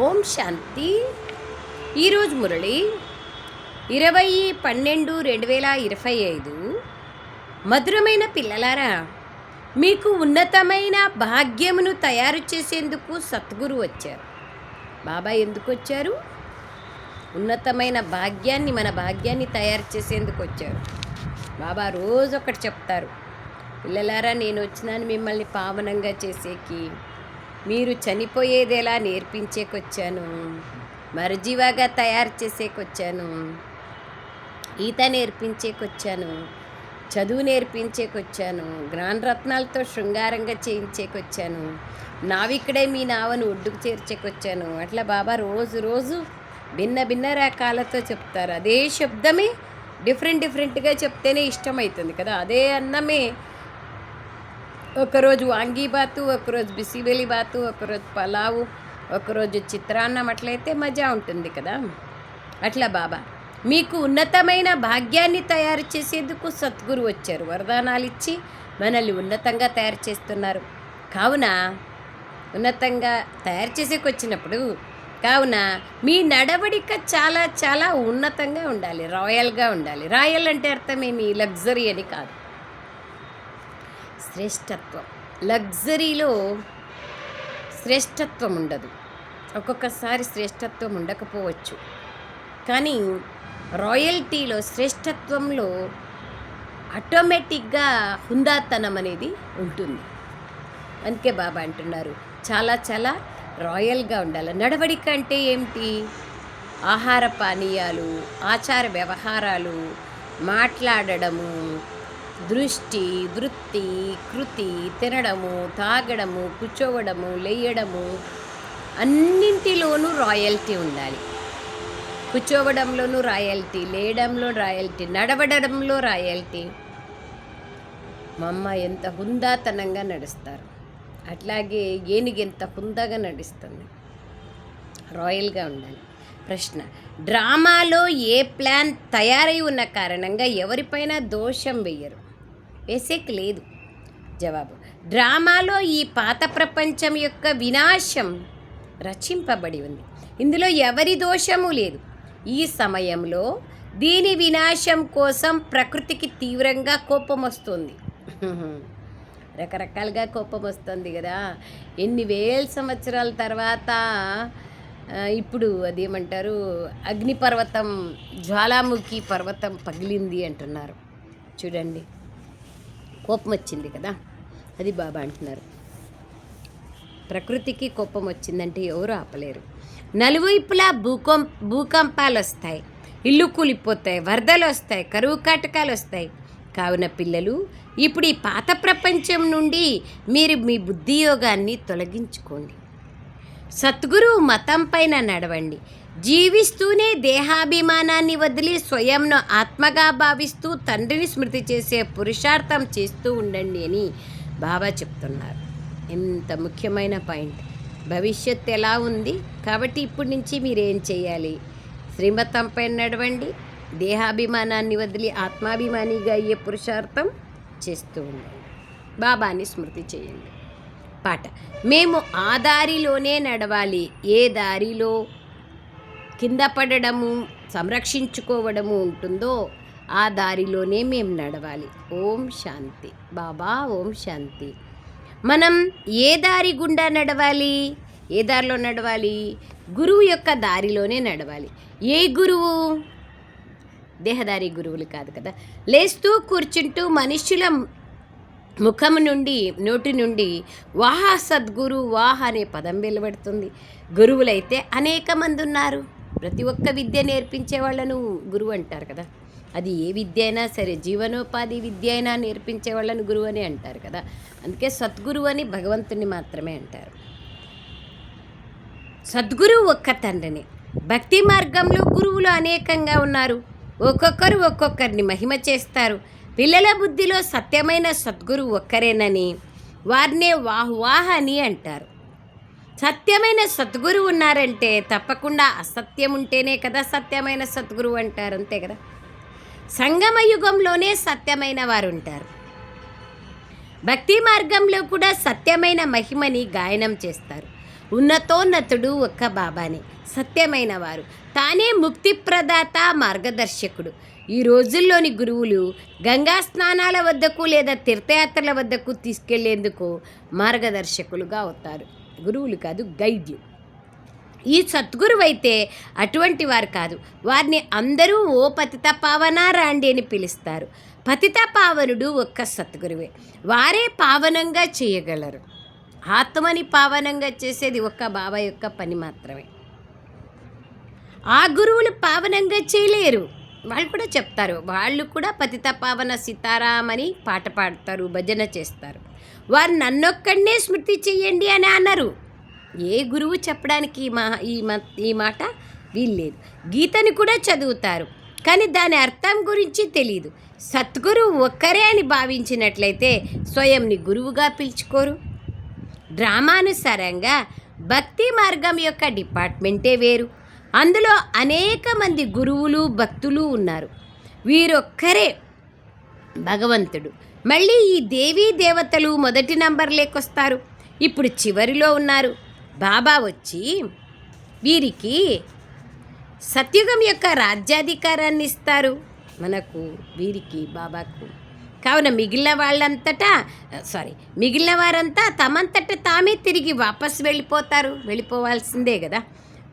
ఓం శాంతి. ఈరోజు మురళి 20/12/2025. మధురమైన పిల్లలారా, మీకు ఉన్నతమైన భాగ్యమును తయారు చేసేందుకు సద్గురు వచ్చారు. బాబా ఎందుకు వచ్చారు? ఉన్నతమైన భాగ్యాన్ని, మన భాగ్యాన్ని తయారు చేసేందుకు వచ్చారు. బాబా రోజు ఒకటి చెప్తారు, పిల్లలారా నేను వచ్చినాను మిమ్మల్ని పావనంగా చేసేకి, మీరు చనిపోయేదేలా నేర్పించేకొచ్చాను, మరజీవాగా తయారు చేసేకొచ్చాను, ఈత నేర్పించేకొచ్చాను, చదువు నేర్పించేకొచ్చాను, జ్ఞానరత్నాలతో శృంగారంగా చేయించేకొచ్చాను, నావిక్కడే మీ నావను ఒడ్డుకు చేర్చేకొచ్చాను. అట్లా బాబా రోజు రోజు భిన్న భిన్న రకాలతో చెప్తారు. అదే శబ్దమే డిఫరెంట్గా చెప్తేనే ఇష్టమవుతుంది కదా. అదే అన్నమే ఒకరోజు వాంగీబాతు, ఒకరోజు బిసిబెలి బాతు, ఒకరోజు పలావు, ఒకరోజు చిత్రాన్నం, అట్లయితే మజా ఉంటుంది కదా. అట్లా బాబా మీకు ఉన్నతమైన భాగ్యాన్ని తయారు చేసేందుకు సద్గురు వచ్చారు. వరదానాలు ఇచ్చి మనల్ని ఉన్నతంగా తయారు చేస్తున్నారు. కావున ఉన్నతంగా తయారు చేసేకొచ్చినప్పుడు మీ నడవడిక చాలా చాలా ఉన్నతంగా ఉండాలి, రాయల్గా ఉండాలి. రాయల్ అంటే అర్థమేమి? లగ్జరీ అని కాదు, శ్రేష్టత్వం. లగ్జరీలో శ్రేష్టత్వం ఉండదు, ఒక్కొక్కసారి శ్రేష్టత్వం ఉండకపోవచ్చు, కానీ రాయల్టీలో, శ్రేష్టత్వంలో ఆటోమేటిక్గా హుందాతనం అనేది ఉంటుంది. అందుకే బాబా అంటున్నారు చాలా చాలా రాయల్గా ఉండాలి. నడవడిక అంటే ఏమిటి? ఆహార పానీయాలు, ఆచార వ్యవహారాలు, మాట్లాడడము, దృష్టి, వృత్తి, కృతి, తినడము, తాగడము, కూర్చోవడము, లేయడము, అన్నింటిలోనూ రాయల్టీ ఉండాలి. కూర్చోవడంలోనూ రాయల్టీ, లేయడంలో రాయల్టీ, నడవడంలో రాయల్టీ. మా అమ్మ ఎంత హుందాతనంగా నడుస్తారు, అట్లాగే ఏనుగు ఎంత హుందాగా నడుస్తుంది. రాయల్గా ఉండాలి. ప్రశ్న: డ్రామాలో ఏ ప్లాన్ తయారై ఉన్న కారణంగా ఎవరిపైన దోషం వేయరు? వేసేకి లేదు. జవాబు: డ్రామాలో ఈ పాత ప్రపంచం యొక్క వినాశం రచింపబడి ఉంది. ఇందులో ఎవరి దోషము లేదు. ఈ సమయంలో దీని వినాశం కోసం ప్రకృతికి తీవ్రంగా కోపం వస్తుంది. రకరకాలుగా కోపం వస్తుంది కదా. ఎన్ని వేల సంవత్సరాల తర్వాత ఇప్పుడు అదేమంటారు, అగ్నిపర్వతం, జ్వాలాముఖి పర్వతం పగిలింది అంటున్నారు. చూడండి, కోపం వచ్చింది కదా. అది బాబా అంటున్నారు, ప్రకృతికి కోపం వచ్చిందంటే ఎవరు ఆపలేరు. నలువైపులా భూకంపాలు వస్తాయి, ఇల్లు కూలిపోతాయి, వరదలు వస్తాయి, కరువు కాటకాలు వస్తాయి. కావున పిల్లలు, ఇప్పుడు ఈ పాత ప్రపంచం నుండి మీరు మీ బుద్ధియోగాన్ని తొలగించుకోండి. సద్గురు మతం పైన నడవండి. జీవిస్తూనే దేహాభిమానాన్ని వదిలి స్వయంను ఆత్మగా భావిస్తూ తండ్రిని స్మృతి చేసే పురుషార్థం చేస్తూ ఉండండి అని బాబా చెప్తున్నారు. ఎంత ముఖ్యమైన పాయింట్. భవిష్యత్తు ఎలా ఉంది కాబట్టి ఇప్పటి నుంచి మీరేం చేయాలి? శ్రీమతం పైన నడవండి, దేహాభిమానాన్ని వదిలి ఆత్మాభిమానిగా అయ్యే పురుషార్థం చేస్తూ ఉండండి, బాబాని స్మృతి చేయండి. పాట: మేము ఆ దారిలోనే నడవాలి. ఏ దారిలో కింద పడడము, సంరక్షించుకోవడము ఉంటుందో ఆ దారిలోనే మేము నడవాలి. ఓం శాంతి. బాబా ఓం శాంతి. మనం ఏ దారి గుండా నడవాలి? ఏ దారిలో నడవాలి? గురువు యొక్క దారిలోనే నడవాలి. ఏ గురువు? దేహదారి గురువులు కాదు కదా. లేస్తూ కూర్చుంటూ మనుష్యుల ముఖము నుండి, నోటి నుండి వాహ సద్గురు, వాహ అనే పదం వెలువడుతుంది. గురువులైతే అనేక మంది ఉన్నారు. ప్రతి ఒక్క విద్య నేర్పించే వాళ్ళను గురువు అంటారు కదా. అది ఏ విద్య అయినా సరే, జీవనోపాధి విద్య అయినా నేర్పించే వాళ్ళను గురువు అని అంటారు కదా. అందుకే సద్గురువు అని భగవంతుని మాత్రమే అంటారు. సద్గురువు ఒక్క తండ్రిని. భక్తి మార్గంలో గురువులు అనేకంగా ఉన్నారు. ఒక్కొక్కరు ఒక్కొక్కరిని మహిమ చేస్తారు. పిల్లల బుద్ధిలో సత్యమైన సద్గురువు ఒక్కరేనని వారినే వాహ్ అని అంటారు. సత్యమైన సద్గురువు ఉన్నారంటే తప్పకుండా అసత్యం ఉంటేనే కదా సత్యమైన సద్గురువు అంటారు, అంతే కదా. సంగమ యుగంలోనే సత్యమైన వారు ఉంటారు. భక్తి మార్గంలో కూడా సత్యమైన మహిమని గాయనం చేస్తారు. ఉన్నతోన్నతుడు ఒక్క బాబానే, సత్యమైన వారు. తానే ముక్తి ప్రదాత, మార్గదర్శకుడు. ఈ రోజుల్లోని గురువులు గంగా స్నానాల వద్దకు లేదా తీర్థయాత్రల వద్దకు తీసుకెళ్లేందుకు మార్గదర్శకులుగా అవుతారు. గురువులు కాదు, గైడ్లు. ఈ సద్గురువు అయితే అటువంటి వారు కాదు. వారిని అందరూ ఓ పతిత పావన రాండి అని పిలుస్తారు. పతిత పావనుడు ఒక్క సద్గురువే. వారే పావనంగా చేయగలరు. ఆత్మని పావనంగా చేసేది ఒక్క బాబా యొక్క పని మాత్రమే. ఆ గురువులు పావనంగా చేయలేరు. వాళ్ళు కూడా చెప్తారు. వాళ్ళు కూడా పతిత పావన సీతారామని పాట పాడతారు, భజన చేస్తారు. వారు నన్నొక్కడనే స్మృతి చెయ్యండి అని అన్నారు. ఏ గురువు చెప్పడానికి ఈ మాట వీల్లేదు. గీతని కూడా చదువుతారు, కానీ దాని అర్థం గురించి తెలియదు. సద్గురువు ఒక్కరే అని భావించినట్లయితే స్వయంని గురువుగా పిలుచుకోరు. డ్రామానుసారంగా భక్తి మార్గం యొక్క డిపార్ట్మెంటే వేరు. అందులో అనేక మంది గురువులు, భక్తులు ఉన్నారు. వీరొక్కరే భగవంతుడు. మళ్ళీ ఈ దేవీ దేవతలు మొదటి నంబర్లేకొస్తారు. ఇప్పుడు చివరిలో ఉన్నారు. బాబా వచ్చి వీరికి సత్యుగం యొక్క రాజ్యాధికారాన్ని ఇస్తారు మనకు, వీరికి, బాబాకు. కావున మిగిలిన వారంతా తమంతట తామే తిరిగి వాపస్ వెళ్ళిపోవాల్సిందే కదా.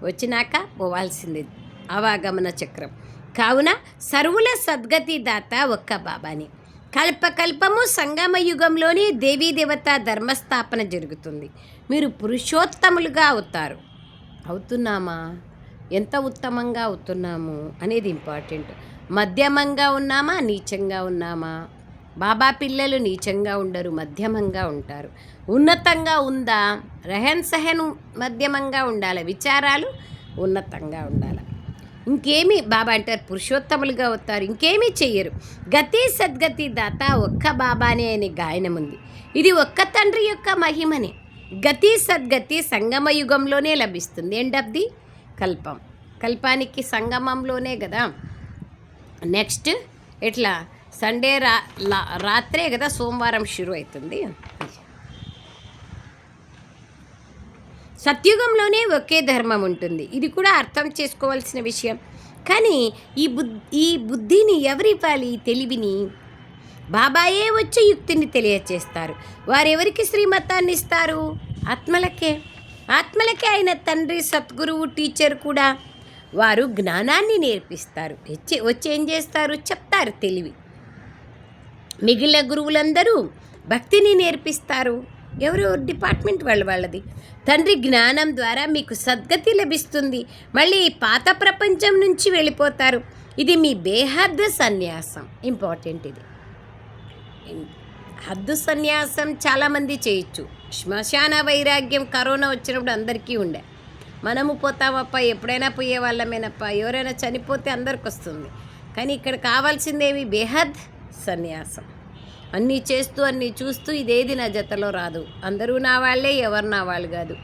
వచ్చినాక పోవాల్సిందే, అవాగమన చక్రం. కావున సర్వుల సద్గతి దాత ఒక్క బాబాని. కల్పకల్పము సంగమ యుగంలోనే దేవీదేవత ధర్మస్థాపన జరుగుతుంది. మీరు పురుషోత్తములుగా అవుతున్నామా, ఎంత ఉత్తమంగా అవుతున్నాము అనేది ఇంపార్టెంట్. మధ్యమంగా ఉన్నామా, నీచంగా ఉన్నామా? బాబా పిల్లలు నీచంగా ఉండరు, మధ్యమంగా ఉంటారు. ఉన్నతంగా ఉందా? రెహన్ సహన్ మధ్యమంగా ఉండాలి, విచారాలు ఉన్నతంగా ఉండాలి. ఇంకేమీ బాబా అంటారు పురుషోత్తములుగా అవుతారు, ఇంకేమీ చెయ్యరు. గతి సద్గతి దాత ఒక్క బాబానే అనే గాయనం ఉంది. ఇది ఒక్క తండ్రి యొక్క మహిమనే. గతి సద్గతి సంగమ యుగంలోనే లభిస్తుంది. ఎండ్ ఆఫ్ ది కల్పానికి సంగమంలోనే కదా. నెక్స్ట్ ఎట్లా సండే రాత్రే కదా సోమవారం షురు అవుతుంది. సత్యుగంలోనే ఒకే ధర్మం ఉంటుంది. ఇది కూడా అర్థం చేసుకోవాల్సిన విషయం. కానీ ఈ బుద్ధిని ఎవరివ్వాలి? తెలివిని బాబాయే వచ్చి యుక్తిని తెలియచేస్తారు. వారెవరికి శ్రీమతాన్ని ఇస్తారు? ఆత్మలకే అయిన తండ్రి, సద్గురువు, టీచర్ కూడా. వారు జ్ఞానాన్ని నేర్పిస్తారు. వచ్చి ఏం చేస్తారు? చెప్తారు తెలివి. మిగిలిన గురువులందరూ భక్తిని నేర్పిస్తారు. ఎవరు డిపార్ట్మెంట్ వాళ్ళది. తండ్రి జ్ఞానం ద్వారా మీకు సద్గతి లభిస్తుంది. మళ్ళీ పాత ప్రపంచం నుంచి వెళ్ళిపోతారు. ఇది మీ బేహద్దు సన్యాసం. ఇంపార్టెంట్ ఇది. హద్దు సన్యాసం చాలామంది చేయొచ్చు. శ్మశాన వైరాగ్యం కరోనా వచ్చినప్పుడు అందరికీ ఉండే. మనము పోతామప్ప, ఎప్పుడైనా పోయే వాళ్ళమేనప్ప, ఎవరైనా చనిపోతే అందరికి వస్తుంది. కానీ ఇక్కడ కావాల్సిందేమి? బేహద్ సన్యాసం. అన్నీ చేస్తూ అన్నీ చూస్తూ ఇదేది నా జతలో రాదు, అందరూ నా వాళ్ళే, ఎవరు నా వాళ్ళు కాదు,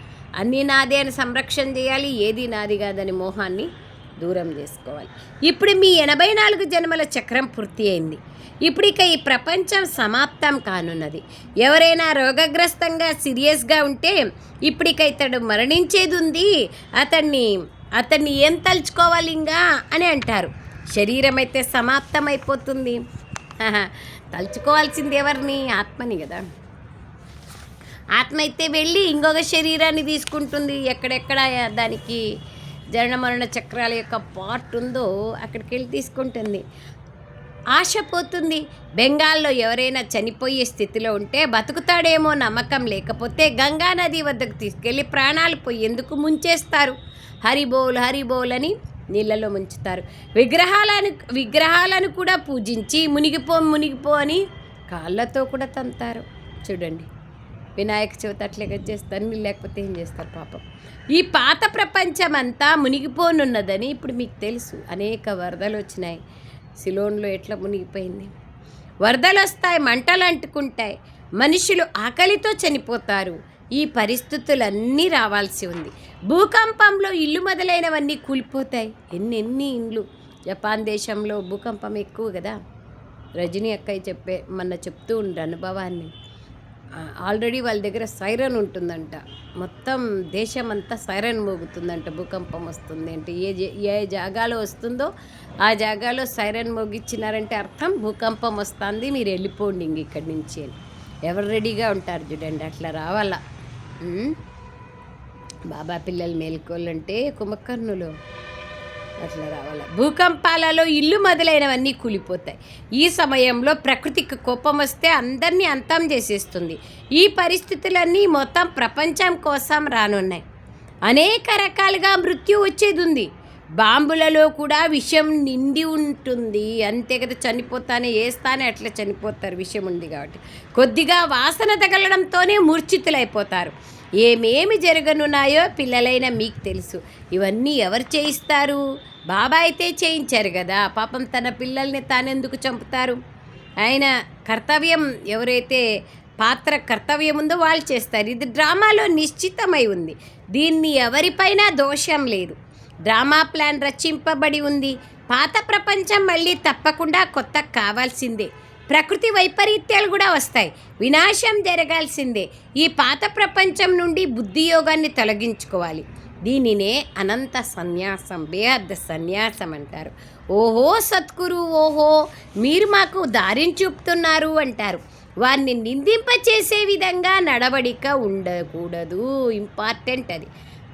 అన్నీ నాదే అని సంరక్షణ చేయాలి. ఏది నాది కాదని మోహాన్ని దూరం చేసుకోవాలి. ఇప్పుడు మీ 84 జన్మల చక్రం పూర్తి అయింది. ఇప్పుడు ఇక ఈ ప్రపంచం సమాప్తం కానున్నది. ఎవరైనా రోగగ్రస్తంగా సీరియస్గా ఉంటే ఇప్పటిక ఇతడు మరణించేది ఉంది, అతన్ని ఏం తలుచుకోవాలి ఇంకా అని అంటారు. శరీరం అయితే సమాప్తం అయిపోతుంది. తలుచుకోవాల్సింది ఎవరిని? ఆత్మని కదా. ఆత్మ అయితే వెళ్ళి ఇంకొక శరీరాన్ని తీసుకుంటుంది. ఎక్కడెక్కడ దానికి జనన మరణ చక్రాల యొక్క పార్ట్ ఉందో అక్కడికి వెళ్ళి తీసుకుంటుంది. ఆశ పోతుంది. బెంగాల్లో ఎవరైనా చనిపోయే స్థితిలో ఉంటే బతుకుతాడేమో నమ్మకం లేకపోతే గంగా నది వద్దకు తీసుకెళ్ళి ప్రాణాలు పోయేందుకు ముంచేస్తారు. హరిబోల్ అని నీళ్ళలో ముంచుతారు. విగ్రహాలను కూడా పూజించి మునిగిపో అని కాళ్ళతో కూడా తంతారు. చూడండి, వినాయక చవితి అట్లే చేస్తారు. నీళ్ళు లేకపోతే ఏం చేస్తారు పాపం. ఈ పాత ప్రపంచం అంతా మునిగిపోనున్నదని ఇప్పుడు మీకు తెలుసు. అనేక వరదలు వచ్చినాయి. సిలోన్లో ఎట్లా మునిగిపోయింది. వరదలు వస్తాయి, మంటలు అంటుకుంటాయి, మనుషులు ఆకలితో చనిపోతారు. ఈ పరిస్థితులన్నీ రావాల్సి ఉంది. భూకంపంలో ఇల్లు మొదలైనవన్నీ కూలిపోతాయి. ఎన్ని ఇండ్లు. జపాన్ దేశంలో భూకంపం ఎక్కువ కదా. రజనీ అక్కయ్య చెప్తూ ఉండే అనుభవాన్ని. ఆల్రెడీ వాళ్ళ దగ్గర సైరన్ ఉంటుందంట. మొత్తం దేశమంతా సైరన్ మోగుతుందంట భూకంపం వస్తుంది అంటే. ఏ జాగాలో వస్తుందో ఆ జాగాలో సైరన్ మోగిచ్చినారంటే అర్థం భూకంపం వస్తుంది, మీరు వెళ్ళిపోండి ఇంక ఇక్కడి నుంచి అని. ఎవరు రెడీగా ఉంటారు చూడండి, అట్లా రావాలా. బాబా పిల్లలు మేల్కోవాలంటే కుంభకర్ణులు అట్లా రావాలి. భూకంపాలలో ఇల్లు మొదలైనవన్నీ కూలిపోతాయి. ఈ సమయంలో ప్రకృతికి కోపం వస్తే అందరినీ అంతం చేసేస్తుంది. ఈ పరిస్థితులన్నీ మొత్తం ప్రపంచం కోసం రానున్నాయి. అనేక రకాలుగా మృత్యు వచ్చేది ఉంది. బాంబులలో కూడా విషం నిండి ఉంటుంది. అంతే కదా, చనిపోతానే వేస్తానే అట్లా చనిపోతారు, విషం ఉంది కాబట్టి. కొద్దిగా వాసన తగలడంతోనే మూర్ఛితులైపోతారు. ఏమేమి జరగనున్నాయో పిల్లలైన మీకు తెలుసు. ఇవన్నీ ఎవరు చేయిస్తారు? బాబా అయితే చేయించారు కదా. పాపం తన పిల్లల్ని తానెందుకు చంపుతారు? ఆయన కర్తవ్యం, ఎవరైతే పాత్ర కర్తవ్యం ఉందో వాళ్ళు చేస్తారు. ఇది డ్రామాలో నిశ్చితమై ఉంది. దీన్ని ఎవరిపైనా దోషం లేదు. డ్రామా ప్లాన్ రచింపబడి ఉంది. పాత ప్రపంచం మళ్ళీ తప్పకుండా కొత్త కావాల్సిందే. ప్రకృతి వైపరీత్యాలు కూడా వస్తాయి. వినాశం జరగాల్సిందే. ఈ పాత ప్రపంచం నుండి బుద్ధియోగాన్ని తొలగించుకోవాలి. దీనినే అనంత సన్యాసం, బేహద్ సన్యాసం అంటారు. ఓహో సద్గురు, ఓహో మీరు మాకు దారిని చూపుతున్నారు అంటారు. వారిని నిందింపచేసే విధంగా నడవడిక ఉండకూడదు. ఇంపార్టెంట్ అది.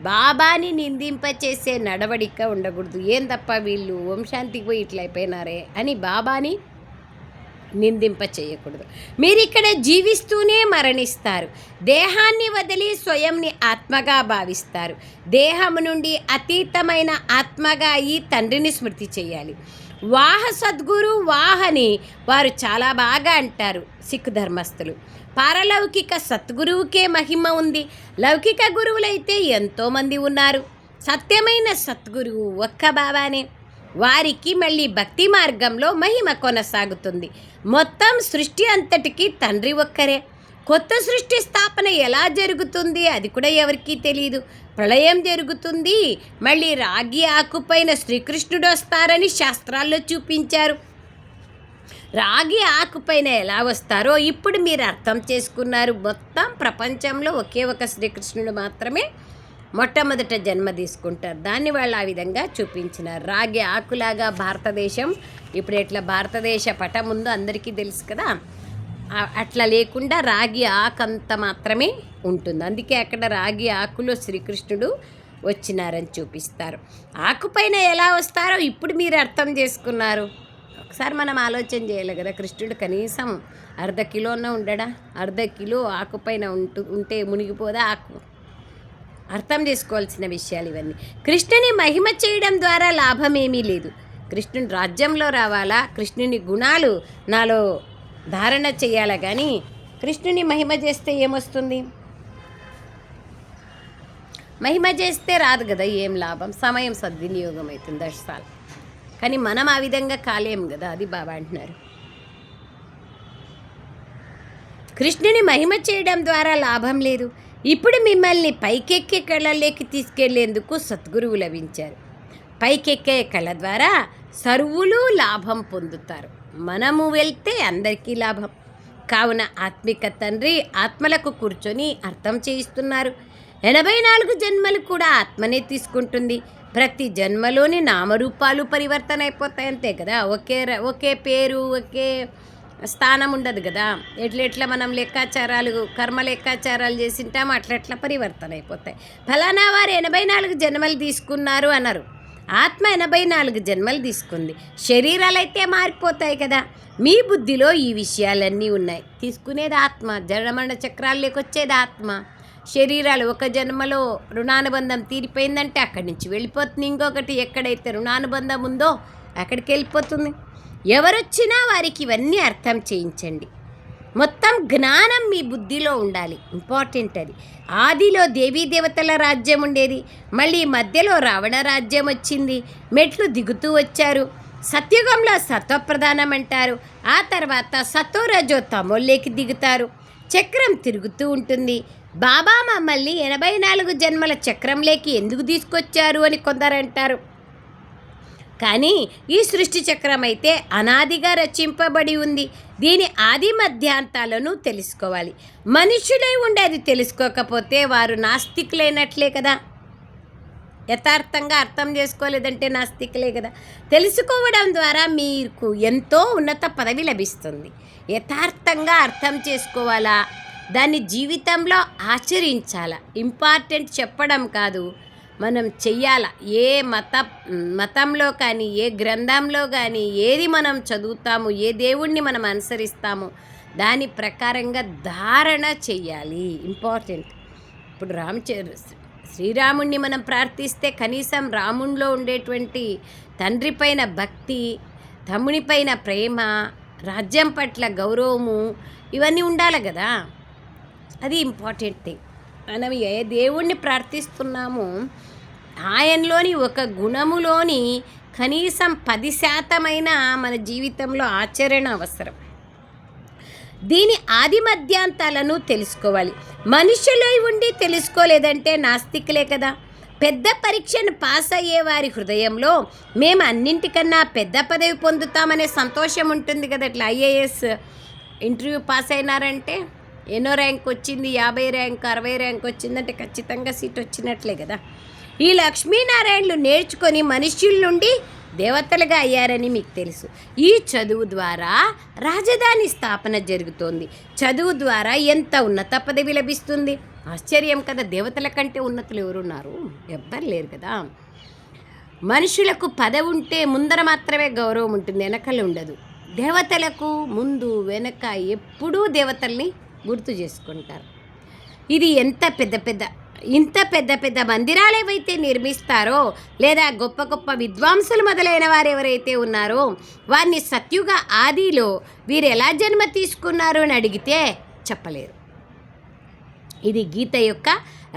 బాబాని నిందింపచేసే నడవడిక ఉండకూడదు. ఏం తప్ప వీళ్ళు వంశాంతికి పోయి ఇట్లా అయిపోయినారే అని బాబాని నిందింప చేయకూడదు. మీరు ఇక్కడ జీవిస్తూనే మరణిస్తారు. దేహాన్ని వదిలి స్వయంని ఆత్మగా భావిస్తారు. దేహము నుండి అతీతమైన ఆత్మగా ఈ తండ్రిని స్మృతి చేయాలి. వాహ సద్గురు వాహని వారు చాలా బాగా అంటారు సిక్ ధర్మస్థులు. పారలౌకిక సద్గురువుకే మహిమ ఉంది. లౌకిక గురువులైతే ఎంతోమంది ఉన్నారు. సత్యమైన సద్గురువు ఒక్క బాబానే. వారికి మళ్ళీ భక్తి మార్గంలో మహిమ కొనసాగుతుంది. మొత్తం సృష్టి అంతటికీ తండ్రి ఒక్కరే. కొత్త సృష్టి స్థాపన ఎలా జరుగుతుంది అది కూడా ఎవరికీ తెలియదు. ప్రళయం జరుగుతుంది, మళ్ళీ రాగి ఆకుపైన శ్రీకృష్ణుడు వస్తారని శాస్త్రాల్లో చూపించారు. రాగి ఆకుపైన ఎలా వస్తారో ఇప్పుడు మీరు అర్థం చేసుకున్నారు. మొత్తం ప్రపంచంలో ఒకే ఒక శ్రీకృష్ణుడు మాత్రమే మొట్టమొదట జన్మ తీసుకుంటారు. దాన్ని వాళ్ళు ఆ విధంగా చూపించినారు. రాగి ఆకులాగా భారతదేశం ఇప్పుడు ఎట్లా భారతదేశ పటం ఉందో అందరికీ తెలుసు కదా. అట్లా లేకుండా రాగి ఆకంత మాత్రమే ఉంటుంది. అందుకే అక్కడ రాగి ఆకులో శ్రీకృష్ణుడు వచ్చినారని చూపిస్తారు. ఆకుపైన ఎలా వస్తారో ఇప్పుడు మీరు అర్థం చేసుకున్నారు. ఒకసారి మనం ఆలోచన చేయాలి కదా. కృష్ణుడు కనీసం అర్ధ కిలోనే ఉండడా? అర్ధ కిలో ఆకుపైన ఉంటే మునిగిపోదా ఆకు? అర్థం చేసుకోవాల్సిన విషయాలు ఇవన్నీ. కృష్ణుని మహిమ చేయడం ద్వారా లాభం ఏమీ లేదు. కృష్ణుని రాజ్యంలో రావాలా, కృష్ణుని గుణాలు నాలో ధారణ చేయాలా, కానీ కృష్ణుని మహిమ చేస్తే ఏమొస్తుంది? మహిమ చేస్తే రాదు కదా, ఏం లాభం? సమయం సద్వినియోగం అవుతుంది, దర్శాలు. కానీ మనం ఆ విధంగా కాలేం కదా, అది బాబా అంటున్నారు. కృష్ణుని మహిమ చేయడం ద్వారా లాభం లేదు. ఇప్పుడు మిమ్మల్ని పైకెక్కే కళలోకి తీసుకెళ్లేందుకు సద్గురువు లభించారు. పైకెక్కే కళ ద్వారా సర్వులు లాభం పొందుతారు. మనము వెళ్తే అందరికీ లాభం. కావున ఆత్మిక తండ్రి ఆత్మలకు కూర్చొని అర్థం చేయిస్తున్నారు. 84 జన్మలు కూడా ఆత్మనే తీసుకుంటుంది. ప్రతి జన్మలోని నామరూపాలు పరివర్తన అయిపోతాయి, అంతే కదా. ఒకే పేరు, ఒకే స్థానం ఉండదు కదా. ఎట్లా మనం లెక్కాచారాలు, కర్మ లెక్కాచారాలు చేసింటాము, అట్లా పరివర్తన అయిపోతాయి. ఫలానా వారు 84 జన్మలు తీసుకున్నారు అన్నారు. ఆత్మ 84 జన్మలు తీసుకుంది. శరీరాలు అయితే మారిపోతాయి కదా. మీ బుద్ధిలో ఈ విషయాలన్నీ ఉన్నాయి. తీసుకునేది ఆత్మ. జనమరణ చక్రాల్లోకి వచ్చేది ఆత్మ. శరీరాలు ఒక జన్మలో రుణానుబంధం తీరిపోయిందంటే అక్కడి నుంచి వెళ్ళిపోతుంది. ఇంకొకటి ఎక్కడైతే రుణానుబంధం ఉందో అక్కడికి వెళ్ళిపోతుంది. ఎవరొచ్చినా వారికి ఇవన్నీ అర్థం చేయించండి. మొత్తం జ్ఞానం మీ బుద్ధిలో ఉండాలి, ఇంపార్టెంట్ అది. ఆదిలో దేవీ దేవతల రాజ్యం ఉండేది, మళ్ళీ మధ్యలో రావణ రాజ్యం వచ్చింది, మెట్లు దిగుతూ వచ్చారు. సత్యుగంలో సత్వప్రధానం అంటారు. ఆ తర్వాత సతోరజో తమోల్లోకి దిగుతారు. చక్రం తిరుగుతూ ఉంటుంది. బాబా మమ్మల్ని 84 జన్మల చక్రంలోకి ఎందుకు తీసుకొచ్చారు అని కొందరు అంటారు. కానీ ఈ సృష్టి చక్రం అయితే అనాదిగా రచింపబడి ఉంది. దీని ఆది మధ్యాంతాలను తెలుసుకోవాలి. మనుషులై ఉండి అది తెలుసుకోకపోతే వారు నాస్తికులైనట్లే కదా. యథార్థంగా అర్థం చేసుకోలేదంటే నాస్తికులే కదా. తెలుసుకోవడం ద్వారా మీకు ఎంతో ఉన్నత పదవి లభిస్తుంది. యథార్థంగా అర్థం చేసుకోవాలా, దాన్ని జీవితంలో ఆచరించాలా. ఇంపార్టెంట్ చెప్పడం కాదు, మనం చెయ్యాల. ఏ మతంలో కానీ, ఏ గ్రంథంలో కానీ ఏది మనం చదువుతాము, ఏ దేవుణ్ణి మనం అనుసరిస్తామో దాని ప్రకారంగా ధారణ చెయ్యాలి. ఇంపార్టెంట్. ఇప్పుడు శ్రీరాముణ్ణి మనం ప్రార్థిస్తే కనీసం రామునిలో ఉండేటువంటి తండ్రి పైన భక్తి, తమ్మునిపైన ప్రేమ, రాజ్యం పట్ల గౌరవము ఇవన్నీ ఉండాలి కదా. అది ఇంపార్టెంట్ థింగ్. మనం ఏ దేవుణ్ణి ప్రార్థిస్తున్నామో ఆయనలోని ఒక గుణములోని కనీసం 10% మన జీవితంలో ఆచరణ అవసరం. దీని ఆది మధ్యాంతాలను తెలుసుకోవాలి. మనుషులై ఉండి తెలుసుకోలేదంటే నాస్తికులే కదా. పెద్ద పరీక్షను పాస్ అయ్యే వారి హృదయంలో మేము అన్నింటికన్నా పెద్ద పదవి పొందుతామనే సంతోషం ఉంటుంది కదా. ఇట్లా ఐఏఎస్ ఇంటర్వ్యూ పాస్ అయినారంటే ఎన్నో ర్యాంక్ వచ్చింది, 50 ర్యాంక్ 60 ర్యాంక్ వచ్చిందంటే ఖచ్చితంగా సీట్ వచ్చినట్లే కదా. ఈ లక్ష్మీనారాయణలు నేర్చుకొని మనుష్యుల నుండి దేవతలుగా అయ్యారని మీకు తెలుసు. ఈ చదువు ద్వారా రాజధాని స్థాపన జరుగుతోంది. చదువు ద్వారా ఎంత ఉన్నత పదవి లభిస్తుంది. ఆశ్చర్యం కదా. దేవతల కంటే ఉన్నతులు ఎవరున్నారు? ఎవ్వరు లేరు కదా. మనుషులకు పదవి ఉంటే ముందర మాత్రమే గౌరవం ఉంటుంది, వెనకలు ఉండదు. దేవతలకు ముందు వెనక ఎప్పుడూ దేవతల్ని గుర్తు చేసుకుంటారు. ఇది ఇంత పెద్ద పెద్ద మందిరాలు ఏవైతే నిర్మిస్తారో, లేదా గొప్ప గొప్ప విద్వాంసులు మొదలైన వారు ఎవరైతే ఉన్నారో వారిని సత్యుగ ఆదిలో వీరు ఎలా జన్మ తీసుకున్నారు అని అడిగితే చెప్పలేరు. ఇది గీత యొక్క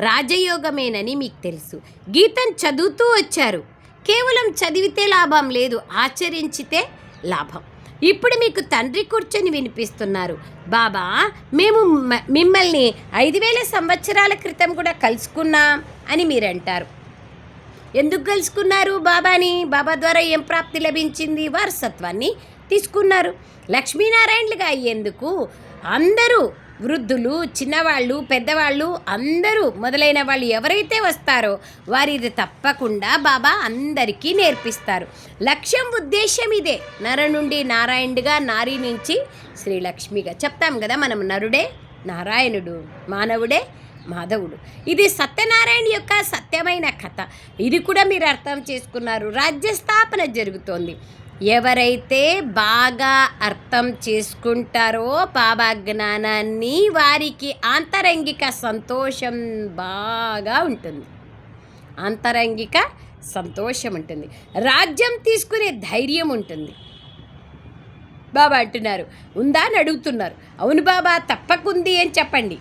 రాజయోగమేనని మీకు తెలుసు. గీతను చదువుతూ వచ్చారు. కేవలం చదివితే లాభం లేదు, ఆచరించితే లాభం. ఇప్పుడు మీకు తండ్రి కూర్చొని వినిపిస్తున్నారు, బాబా మేము మిమ్మల్ని 5000 సంవత్సరాల క్రితం కూడా కలుసుకున్నాం అని మీరంటారు. ఎందుకు కలుసుకున్నారు బాబాని? బాబా ద్వారా ఏం ప్రాప్తి లభించింది? వారసత్వాన్ని తీసుకున్నారు. లక్ష్మీనారాయణలుగా అయ్యేందుకు అందరూ వృద్ధులు, చిన్నవాళ్ళు, పెద్దవాళ్ళు అందరూ మొదలైన వాళ్ళు ఎవరైతే వస్తారో వారిది తప్పకుండా బాబా అందరికీ నేర్పిస్తారు. లక్ష్యం, ఉద్దేశం ఇదే. నర నుండి నారాయణుడిగా, నారి నుంచి శ్రీలక్ష్మిగా. చెప్తాం కదా మనం, నరుడే నారాయణుడు, మానవుడే మాధవుడు. ఇది సత్యనారాయణ యొక్క సత్యమైన కథ. ఇది కూడా మీరు అర్థం చేసుకున్నారు. రాజ్యస్థాపన జరుగుతోంది. ఎవరైతే బాగా అర్థం చేసుకుంటారో బాబా జ్ఞానాన్ని, వారికి ఆంతరంగిక సంతోషం బాగా ఉంటుంది. ఆంతరంగిక సంతోషం ఉంటుంది. రాజ్యం తీసుకునే ధైర్యం ఉంటుంది. బాబా అంటున్నారు, ఉందా అని అడుగుతున్నారు. అవును బాబా, తప్పకుంది అని చెప్పండి.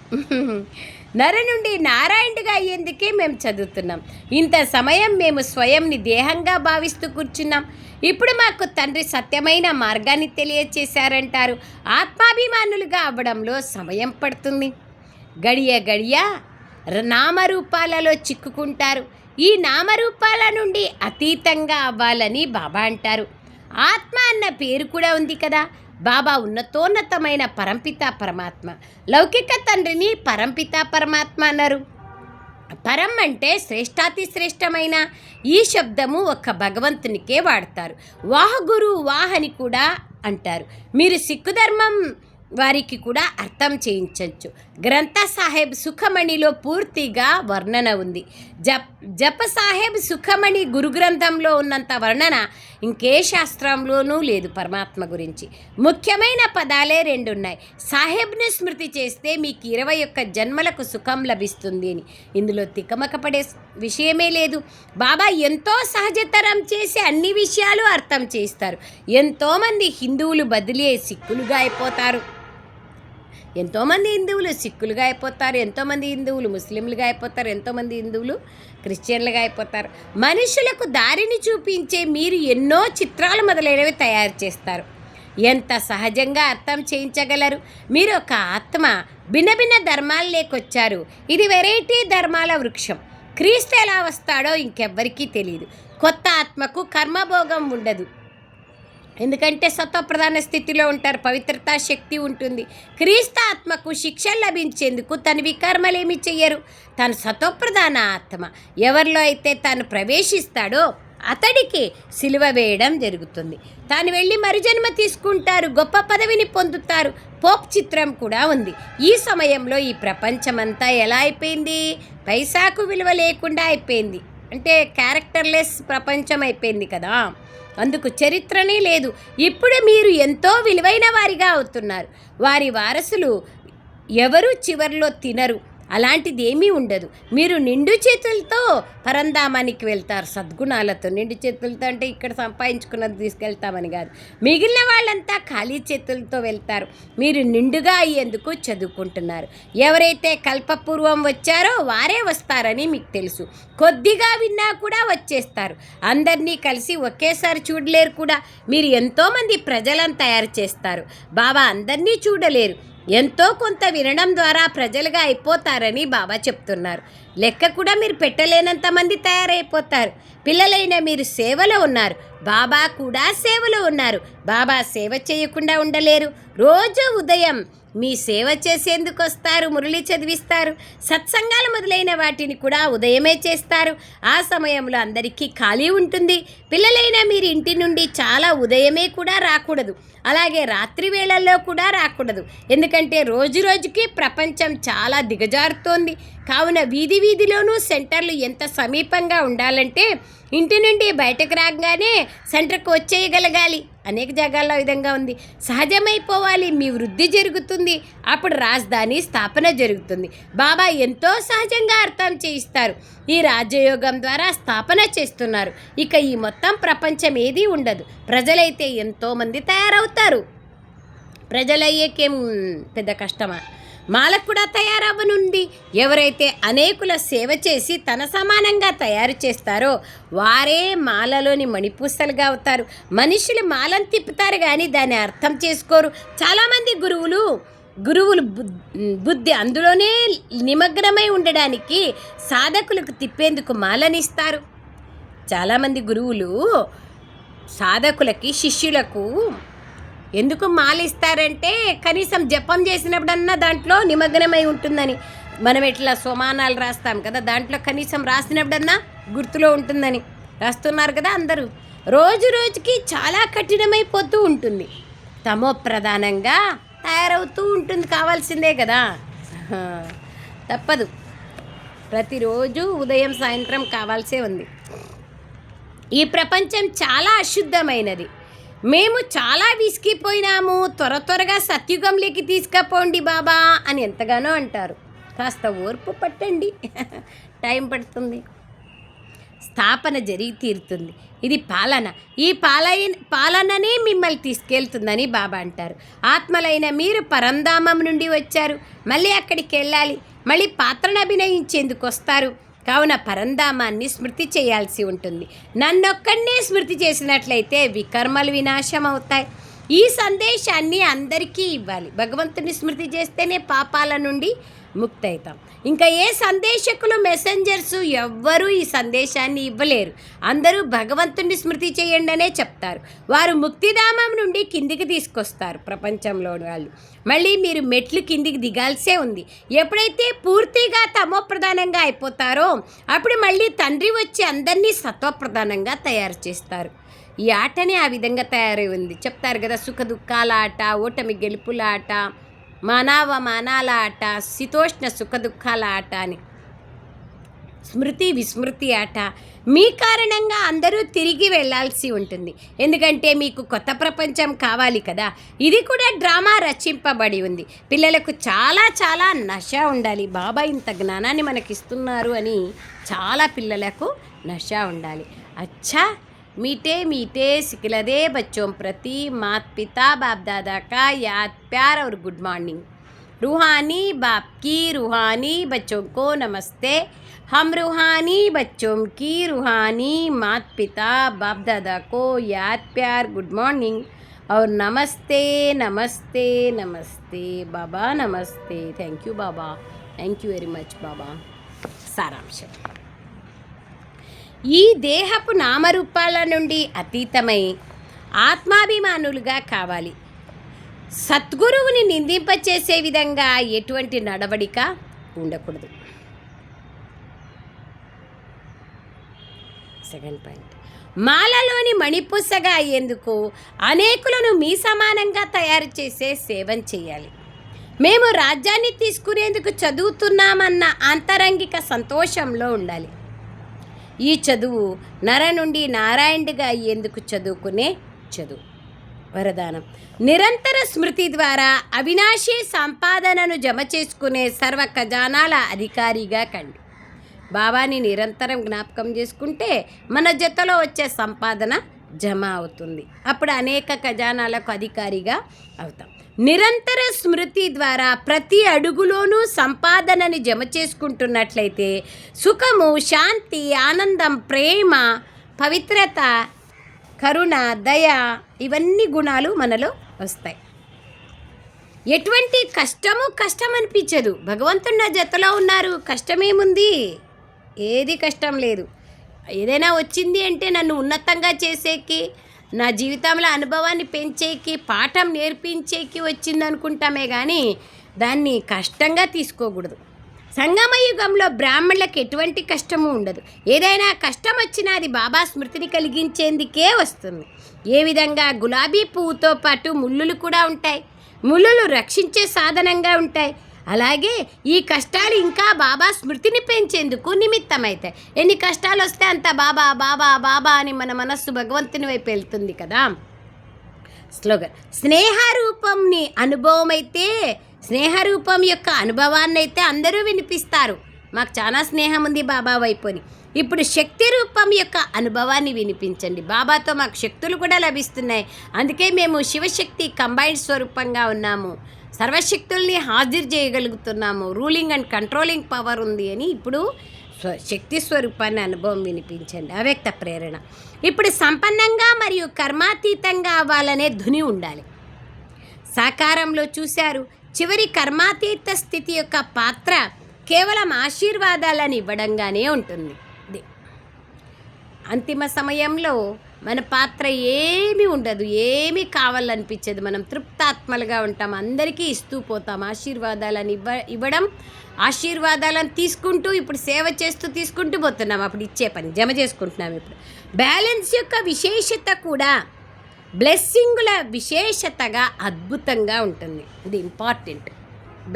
నర నుండి నారాయణుడిగా అయ్యేందుకే మేము చదువుతున్నాం. ఇంత సమయం మేము స్వయంని దేహంగా భావిస్తూ కూర్చున్నాం. ఇప్పుడు మాకు తండ్రి సత్యమైన మార్గాన్ని తెలియచేశారంటారు. ఆత్మాభిమానులుగా అవ్వడంలో సమయం పడుతుంది. గడియ నామరూపాలలో చిక్కుకుంటారు. ఈ నామరూపాల నుండి అతీతంగా అవ్వాలని బాబా అంటారు. ఆత్మ అన్న పేరు కూడా ఉంది కదా. బాబా ఉన్నతోన్నతమైన పరంపిత పరమాత్మ. లౌకిక తండ్రిని పరంపిత పరమాత్మ అన్నారు. పరం అంటే శ్రేష్టాతి శ్రేష్టమైన. ఈ శబ్దము ఒక్క భగవంతునికే వాడతారు. వాహగురు వాహ్ అని కూడా అంటారు. మీరు సిక్కు ధర్మం వారికి కూడా అర్థం చేయించవచ్చు. గ్రంథ సాహెబ్ సుఖమణిలో పూర్తిగా వర్ణన ఉంది. జప సాహెబ్ సుఖమణి గురు గ్రంథంలో ఉన్నంత వర్ణన ఇంకే శాస్త్రంలోనూ లేదు. పరమాత్మ గురించి ముఖ్యమైన పదాలే 2 ఉన్నాయి. సాహెబ్ను స్మృతి చేస్తే మీకు 21 జన్మలకు సుఖం లభిస్తుంది అని. ఇందులో తికమక పడే విషయమే లేదు. బాబా ఎంతో సహజతరం చేసి అన్ని విషయాలు అర్థం చేస్తారు. ఎంతోమంది హిందువులు బదిలీ అయి సిక్కులుగా అయిపోతారు. ఎంతోమంది హిందువులు సిక్కులుగా అయిపోతారు. ఎంతోమంది హిందువులు ముస్లింలుగా అయిపోతారు. ఎంతోమంది హిందువులు క్రిస్టియన్లుగా అయిపోతారు. మనుషులకు దారిని చూపించే మీరు ఎన్నో చిత్రాలు మొదలైనవి తయారు చేస్తారు. ఎంత సహజంగా అర్థం చేయించగలరు. మీరు ఒక ఆత్మ. భిన్న భిన్న ధర్మాలు లేకొచ్చారు. ఇది వెరైటీ ధర్మాల వృక్షం. క్రీస్తు ఎలా వస్తాడో ఇంకెవ్వరికీ తెలియదు. కొత్త ఆత్మకు కర్మభోగం ఉండదు, ఎందుకంటే సత్వప్రధాన స్థితిలో ఉంటారు, పవిత్రతా శక్తి ఉంటుంది. క్రీస్తు ఆత్మకు శిక్ష లభించేందుకు తన వికర్మలేమి చెయ్యరు. తను సత్వప్రధాన ఆత్మ ఎవరిలో అయితే తాను ప్రవేశిస్తాడో అతడికి సిలువ వేయడం జరుగుతుంది. తాను వెళ్ళి మరుజన్మ తీసుకుంటారు, గొప్ప పదవిని పొందుతారు. పోప్ చిత్రం కూడా ఉంది. ఈ సమయంలో ఈ ప్రపంచమంతా ఎలా అయిపోయింది? పైసాకు విలువ లేకుండా అయిపోయింది. అంటే క్యారెక్టర్లెస్ ప్రపంచం అయిపోయింది కదా, అందుకు చరిత్రనే లేదు. ఇప్పుడు మీరు ఎంతో విలువైన వారిగా అవుతున్నారు. వారి వారసులు ఎవరు చివరిలో తినరు, అలాంటిది ఏమీ ఉండదు. మీరు నిండు చేతులతో పరంధామానికి వెళ్తారు, సద్గుణాలతో. నిండు చేతులతో అంటే ఇక్కడ సంపాదించుకున్నది తీసుకెళ్తామని కాదు, మిగిలిన వాళ్ళంతా ఖాళీ చేతులతో వెళ్తారు. మీరు నిండుగా అయ్యేందుకు చదువుకుంటున్నారు. ఎవరైతే కల్పపూర్వం వచ్చారో వారే వస్తారని మీకు తెలుసు. కొద్దిగా విన్నా కూడా వచ్చేస్తారు. అందరినీ కలిసి ఒకేసారి చూడలేరు కూడా. మీరు ఎంతోమంది ప్రజలను తయారు చేస్తారు. బాబా అందరినీ చూడలేరు, ఎంతో కొంత వినడం ద్వారా ప్రజలుగా అయిపోతారని బాబా చెప్తున్నారు. లెక్క కూడా మీరు పెట్టలేనంత మంది తయారైపోతారు. పిల్లలైన మీరు సేవలో ఉన్నారు, బాబా కూడా సేవలో ఉన్నారు. బాబా సేవ చేయకుండా ఉండలేరు. రోజు ఉదయం మీ సేవ చేసేందుకు వస్తారు, మురళి చదివిస్తారు, సత్సంగాలు మొదలైన వాటిని కూడా ఉదయమే చేస్తారు. ఆ సమయంలో అందరికీ ఖాళీ ఉంటుంది. పిల్లలైన మీరు ఇంటి నుండి చాలా ఉదయమే కూడా రాకూడదు, అలాగే రాత్రి వేళల్లో కూడా రాకూడదు. ఎందుకంటే రోజు రోజుకి ప్రపంచం చాలా దిగజారుతోంది. కావున వీధి వీధిలోనూ సెంటర్లు ఎంత సమీపంగా ఉండాలంటే ఇంటి నుండి బయటకు రాగానే సెంటర్కి వచ్చేయగలగాలి. అనేక జాగాల్లో విధంగా ఉంది. సహజమైపోవాలి, మీ వృద్ధి జరుగుతుంది, అప్పుడు రాజధాని స్థాపన జరుగుతుంది. బాబా ఎంతో సహజంగా అర్థం చేయిస్తారు. ఈ రాజయోగం ద్వారా స్థాపన చేస్తున్నారు. ఇక ఈ మొత్తం ప్రపంచం ఏదీ ఉండదు. ప్రజలైతే ఎంతోమంది తయారవుతారు. ప్రజలయ్యేకేం పెద్ద కష్టమా? మాలకు కూడా తయారవ్వనుంది. ఎవరైతే అనేకుల సేవ చేసి తన సమానంగా తయారు చేస్తారో వారే మాలలోని మణిపూసలుగా అవుతారు. మనుషులు మాలను తిప్పుతారు కానీ దాన్ని అర్థం చేసుకోరు. చాలామంది గురువులు బుద్ధి అందులోనే నిమగ్నమై ఉండడానికి సాధకులకు తిప్పేందుకు మాలనిస్తారు. చాలామంది గురువులు సాధకులకి, శిష్యులకు ఎందుకు మాలిస్తారంటే కనీసం జపం చేసినప్పుడన్నా దాంట్లో నిమగ్నమై ఉంటుందని. మనం ఎట్లా సోమానాలు రాస్తాం కదా, దాంట్లో కనీసం రాసినప్పుడన్నా గుర్తులో ఉంటుందని రాస్తున్నారు కదా అందరూ. రోజు రోజుకి చాలా కఠినమైపోతూ ఉంటుంది, తమో ప్రధానంగా తయారవుతూ ఉంటుంది. కావాల్సిందే కదా, తప్పదు. ప్రతిరోజు ఉదయం సాయంత్రం కావాల్సే ఉంది. ఈ ప్రపంచం చాలా అశుద్ధమైనది. మేము చాలా విసిగిపోయినాము, త్వరగా సత్యుగంలోకి తీసుకుపోండి బాబా అని ఎంతగానో అంటారు. కాస్త ఓర్పు పట్టండి, టైం పడుతుంది, స్థాపన జరిగి తీరుతుంది. ఇది పాలన. ఈ పాలననే మిమ్మల్ని తీసుకెళ్తుందని బాబా అంటారు. ఆత్మలైన మీరు పరంధామం నుండి వచ్చారు, మళ్ళీ అక్కడికి వెళ్ళాలి, మళ్ళీ పాత్రను అభినయించేందుకు వస్తారు. కావున పరంధామాన్ని స్మృతి చేయాల్సి ఉంటుంది. నన్నొక్కడినే స్మృతి చేసినట్లయితే వికర్మలు వినాశం అవుతాయి. ఈ సందేశాన్ని అందరికీ ఇవ్వాలి. భగవంతుని స్మృతి చేస్తేనే పాపాల నుండి ముక్తి అవుతాం. ఇంకా ఏ సందేశకులు, మెసెంజర్స్ ఎవ్వరూ ఈ సందేశాన్ని ఇవ్వలేరు. అందరూ భగవంతుని స్మృతి చేయండి అనే చెప్తారు. వారు ముక్తిధామం నుండి కిందికి తీసుకొస్తారు ప్రపంచంలో వాళ్ళు. మళ్ళీ మీరు మెట్లు కిందికి దిగాల్సే ఉంది. ఎప్పుడైతే పూర్తిగా తమోప్రధానంగా అయిపోతారో అప్పుడు మళ్ళీ తండ్రి వచ్చి అందరినీ సత్వప్రధానంగా తయారు చేస్తారు. ఈ ఆటనే ఆ విధంగా తయారై ఉంది. చెప్తారు కదా, సుఖ దుఃఖాల ఆట, ఓటమి గెలుపుల ఆట, మానాల ఆట, శీతోష్ణ సుఖ దుఃఖాల ఆట అని, స్మృతి విస్మృతి ఆట. మీ కారణంగా అందరూ తిరిగి వెళ్ళాల్సి ఉంటుంది. ఎందుకంటే మీకు కొత్త ప్రపంచం కావాలి కదా. ఇది కూడా డ్రామా రచింపబడి ఉంది. పిల్లలకు చాలా చాలా నశ ఉండాలి. బాబా ఇంత జ్ఞానాన్ని మనకిస్తున్నారు అని చాలా పిల్లలకు నశ ఉండాలి. అచ్చా मीठे सिखलदे बच्चों प्रति मात पिता बाप दादा का याद प्यार और गुड मॉर्निंग। रूहानी बाप की रूहानी बच्चों को नमस्ते। हम रूहानी बच्चों की रूहानी मात पिता बाप दादा को याद प्यार गुड मॉर्निंग और नमस्ते नमस्ते नमस्ते बाबा, नमस्ते। Thank you Baba, thank you very much Baba. सारांश ఈ దేహపు నామరూపాల నుండి అతీతమై ఆత్మాభిమానులుగా కావాలి. సద్గురువుని నిందింపచేసే విధంగా ఎటువంటి నడవడిక ఉండకూడదు. సెకండ్ పాయింట్, మాలలోని మణిపుసగా అయ్యేందుకు అనేకులను మీ సమానంగా తయారు చేసే సేవం చేయాలి. మేము రాజ్యాన్ని తీసుకునేందుకు చదువుతున్నామన్న ఆంతరంగిక సంతోషంలో ఉండాలి. ఈ చదువు నర నుండి నారాయణుడిగా అయ్యేందుకు చదువుకునే చదువు. వరదానం, నిరంతర స్మృతి ద్వారా అవినాశీ సంపాదనను జమ చేసుకునే సర్వ ఖజానాల అధికారిగా కండి. బాబాని నిరంతరం జ్ఞాపకం చేసుకుంటే మన జతలో వచ్చే సంపాదన జమ అవుతుంది. అప్పుడు అనేక ఖజానాలకు అధికారిగా అవుతాం. నిరంతర స్మృతి ద్వారా ప్రతి అడుగులోనూ సంపాదనని జమ చేసుకుంటున్నట్లయితే సుఖము, శాంతి, ఆనందం, ప్రేమ, పవిత్రత, కరుణ, దయ ఇవన్నీ గుణాలు మనలో వస్తాయి. ఎటువంటి కష్టం అనిపించదు. భగవంతుడు నా జతలో ఉన్నారు, కష్టమేముంది? ఏది కష్టం లేదు. ఏదైనా వచ్చింది అంటే నన్ను ఉన్నతంగా చేసేకి, నా జీవితంలో అనుభవాన్ని పెంచేకి, పాఠం నేర్పించేకి వచ్చింది అనుకుంటామే కానీ దాన్ని కష్టంగా తీసుకోకూడదు. సంగమ యుగంలో బ్రాహ్మణులకు ఎటువంటి కష్టము ఉండదు. ఏదైనా కష్టం వచ్చినా అది బాబా స్మృతిని కలిగించేందుకే వస్తుంది. ఏ విధంగా గులాబీ పువ్వుతో పాటు ముళ్ళులు కూడా ఉంటాయి, ముళ్ళులు రక్షించే సాధనంగా ఉంటాయి, అలాగే ఈ కష్టాలు ఇంకా బాబా స్మృతిని పెంచేందుకు నిమిత్తమవుతాయి. ఎన్ని కష్టాలు వస్తే అంత బాబా బాబా బాబా అని మన మనస్సు భగవంతుని వైపు వెళ్తుంది కదా. స్లోగన్, స్నేహరూపంని అనుభవం అయితే, స్నేహరూపం యొక్క అనుభవాన్ని అయితే అందరూ వినిపిస్తారు, మాకు చాలా స్నేహం ఉంది బాబా వైపు అని. ఇప్పుడు శక్తి రూపం యొక్క అనుభవాన్ని వినిపించండి. బాబాతో మాకు శక్తులు కూడా లభిస్తున్నాయి, అందుకే మేము శివశక్తి కంబైన్డ్ స్వరూపంగా ఉన్నాము, సర్వశక్తుల్ని హాజరు చేయగలుగుతున్నాము, రూలింగ్ అండ్ కంట్రోలింగ్ పవర్ ఉంది అని ఇప్పుడు శక్తి స్వరూపాన్ని అనుభవం వినిపించండి. అవ్యక్త ప్రేరణ, ఇప్పుడు సంపన్నంగా మరియు కర్మాతీతంగా అవ్వాలనే ధుని ఉండాలి. సాకారంలో చూశారు, చివరి కర్మాతీత స్థితి యొక్క పాత్ర కేవలం ఆశీర్వాదాలను ఇవ్వడంగానే ఉంటుంది. అంతిమ సమయంలో మన పాత్ర ఏమీ ఉండదు, ఏమీ కావాలనిపించదు, మనం తృప్తాత్మలుగా ఉంటాం, అందరికీ ఇస్తూ పోతాం. ఆశీర్వాదాలను ఇవ్వడం, ఆశీర్వాదాలను తీసుకుంటూ ఇప్పుడు సేవ చేస్తూ తీసుకుంటూ పోతున్నాం. అప్పుడు ఇచ్చే పని జమ చేసుకుంటున్నాం. ఇప్పుడు బ్యాలెన్స్ యొక్క విశేషత కూడా బ్లెస్సింగుల విశేషతగా అద్భుతంగా ఉంటుంది. ఇది ఇంపార్టెంట్.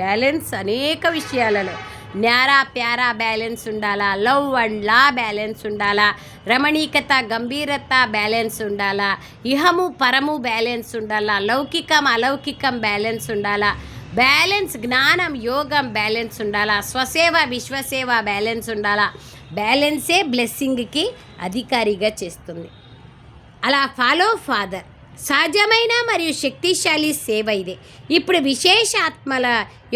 బ్యాలెన్స్ అనేక విషయాలలో న్యారా ప్యారా బ్యాలెన్స్ ఉండాలా, లవ్ అండ్ లా బ్యాలెన్స్ ఉండాలా, రమణీకత గంభీరత బ్యాలెన్స్ ఉండాలా, ఇహము పరము బ్యాలెన్స్ ఉండాలా, లౌకికం అలౌకికం బ్యాలెన్స్ ఉండాలా, బ్యాలెన్స్ జ్ఞానం యోగం బ్యాలెన్స్ ఉండాలా, స్వసేవ విశ్వసేవ బ్యాలెన్స్ ఉండాలా. బ్యాలెన్సే బ్లెస్సింగ్కి అధికారిగా చేస్తుంది. అలా ఫాలో ఫాదర్ సహజమైన మరియు శక్తిశాలి సేవ ఇదే. ఇప్పుడు విశేషాత్మల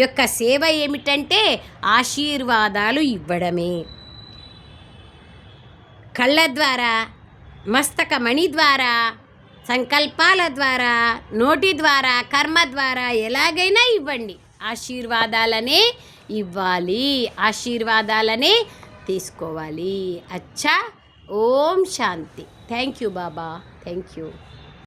యొక్క సేవ ఏమిటంటే ఆశీర్వాదాలు ఇవ్వడమే. కళ్ళ ద్వారా, మస్తక మణి ద్వారా, సంకల్పాల ద్వారా, నోటి ద్వారా, కర్మ ద్వారా ఎలాగైనా ఇవ్వండి. ఆశీర్వాదాలనే ఇవ్వాలి, ఆశీర్వాదాలనే తీసుకోవాలి. అచ్చా, ఓం శాంతి. Thank you Baba, thank you.